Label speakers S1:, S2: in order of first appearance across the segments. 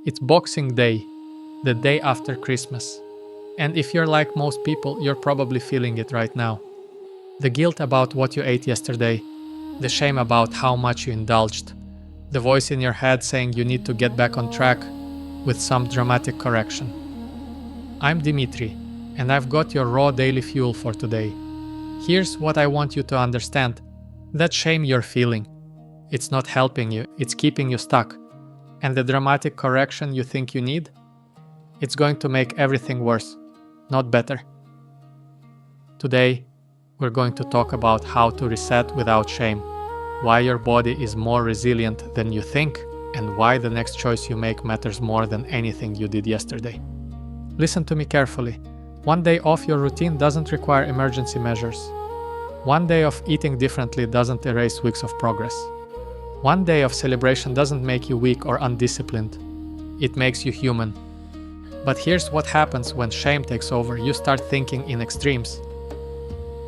S1: It's Boxing Day, the day after Christmas. And if you're like most people, you're probably feeling it right now. The guilt about what you ate yesterday, the shame about how much you indulged, the voice in your head saying you need to get back on track with some dramatic correction. I'm Dimitri, and I've got your raw daily fuel for today. Here's what I want you to understand. That shame you're feeling, it's not helping you, it's keeping you stuck. And the dramatic correction you think you need, it's going to make everything worse, not better. Today, we're going to talk about how to reset without shame, why your body is more resilient than you think, and why the next choice you make matters more than anything you did yesterday. Listen to me carefully. One day off your routine doesn't require emergency measures. One day of eating differently doesn't erase weeks of progress. One day of celebration doesn't make you weak or undisciplined. It makes you human. But here's what happens when shame takes over. You start thinking in extremes.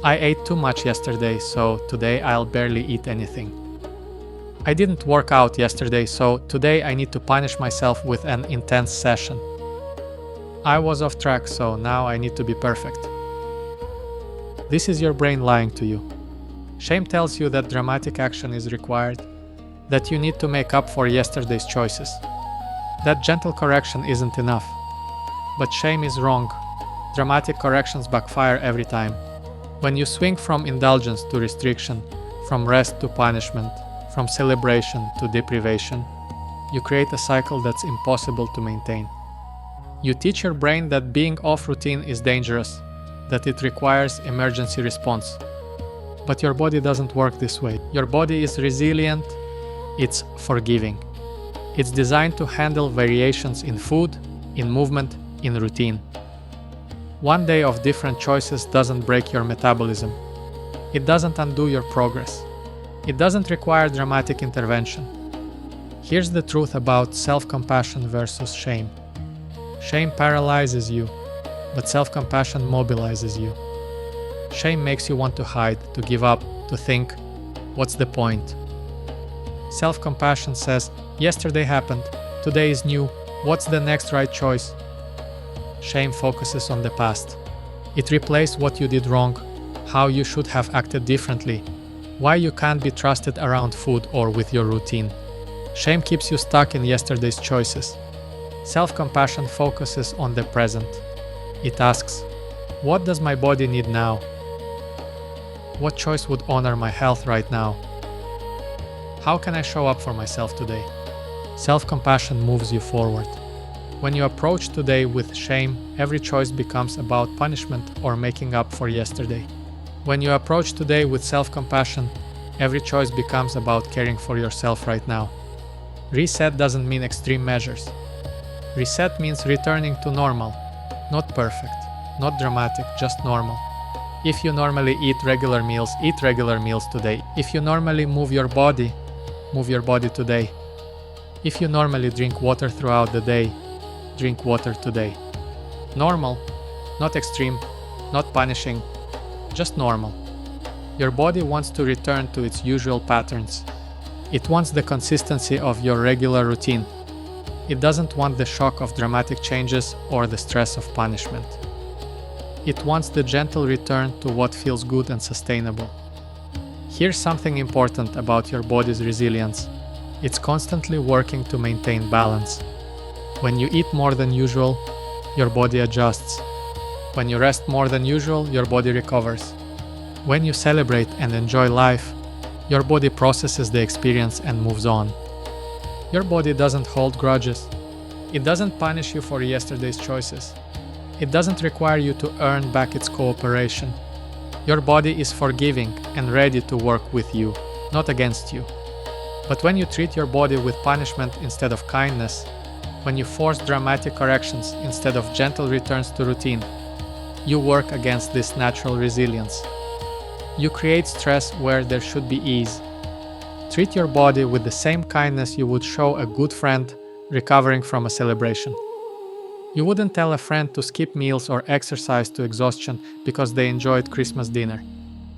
S1: I ate too much yesterday, so today I'll barely eat anything. I didn't work out yesterday, so today I need to punish myself with an intense session. I was off track, so now I need to be perfect. This is your brain lying to you. Shame tells you that dramatic action is required, that you need to make up for yesterday's choices, that gentle correction isn't enough. But shame is wrong. Dramatic corrections backfire every time. When you swing from indulgence to restriction, from rest to punishment, from celebration to deprivation, you create a cycle that's impossible to maintain. You teach your brain that being off routine is dangerous, that it requires emergency response. But your body doesn't work this way. Your body is resilient, it's forgiving. It's designed to handle variations in food, in movement, in routine. One day of different choices doesn't break your metabolism. It doesn't undo your progress. It doesn't require dramatic intervention. Here's the truth about self-compassion versus shame. Shame paralyzes you, but self-compassion mobilizes you. Shame makes you want to hide, to give up, to think, what's the point? Self-compassion says, yesterday happened, today is new, what's the next right choice? Shame focuses on the past. It replays what you did wrong, how you should have acted differently, why you can't be trusted around food or with your routine. Shame keeps you stuck in yesterday's choices. Self-compassion focuses on the present. It asks, what does my body need now? What choice would honor my health right now? How can I show up for myself today? Self-compassion moves you forward. When you approach today with shame, every choice becomes about punishment or making up for yesterday. When you approach today with self-compassion, every choice becomes about caring for yourself right now. Reset doesn't mean extreme measures. Reset means returning to normal, not perfect, not dramatic, just normal. If you normally eat regular meals today. If you normally move your body today. If you normally drink water throughout the day, drink water today. Normal, not extreme, not punishing, just normal. Your body wants to return to its usual patterns. It wants the consistency of your regular routine. It doesn't want the shock of dramatic changes or the stress of punishment. It wants the gentle return to what feels good and sustainable. Here's something important about your body's resilience. It's constantly working to maintain balance. When you eat more than usual, your body adjusts. When you rest more than usual, your body recovers. When you celebrate and enjoy life, your body processes the experience and moves on. Your body doesn't hold grudges. It doesn't punish you for yesterday's choices. It doesn't require you to earn back its cooperation. Your body is forgiving and ready to work with you, not against you. But when you treat your body with punishment instead of kindness, when you force dramatic corrections instead of gentle returns to routine, you work against this natural resilience. You create stress where there should be ease. Treat your body with the same kindness you would show a good friend recovering from a celebration. You wouldn't tell a friend to skip meals or exercise to exhaustion because they enjoyed Christmas dinner.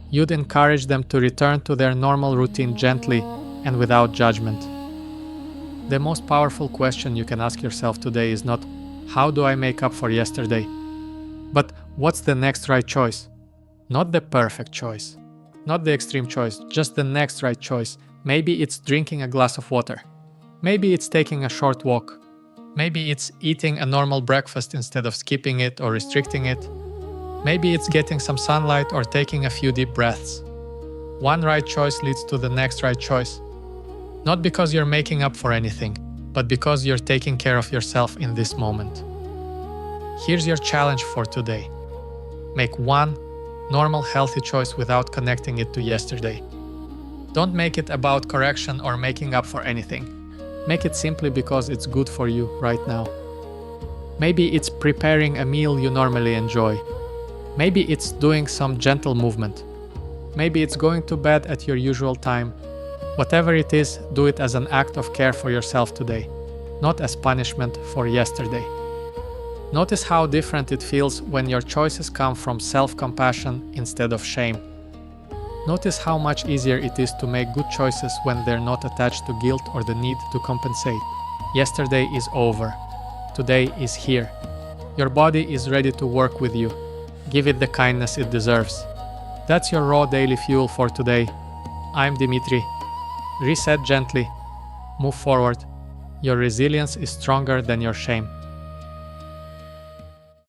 S1: You'd encourage them to return to their normal routine gently and without judgment. The most powerful question you can ask yourself today is not, how do I make up for yesterday? But what's the next right choice? Not the perfect choice, not the extreme choice, just the next right choice. Maybe it's drinking a glass of water. Maybe it's taking a short walk. Maybe it's eating a normal breakfast instead of skipping it or restricting it. Maybe it's getting some sunlight or taking a few deep breaths. One right choice leads to the next right choice. Not because you're making up for anything, but because you're taking care of yourself in this moment. Here's your challenge for today. Make one normal, healthy choice without connecting it to yesterday. Don't make it about correction or making up for anything. Make it simply because it's good for you right now. Maybe it's preparing a meal you normally enjoy. Maybe it's doing some gentle movement. Maybe it's going to bed at your usual time. Whatever it is, do it as an act of care for yourself today, not as punishment for yesterday. Notice how different it feels when your choices come from self-compassion instead of shame. Notice how much easier it is to make good choices when they're not attached to guilt or the need to compensate. Yesterday is over. Today is here. Your body is ready to work with you. Give it the kindness it deserves. That's your raw daily fuel for today. I'm Dimitri. Reset gently. Move forward. Your resilience is stronger than your shame.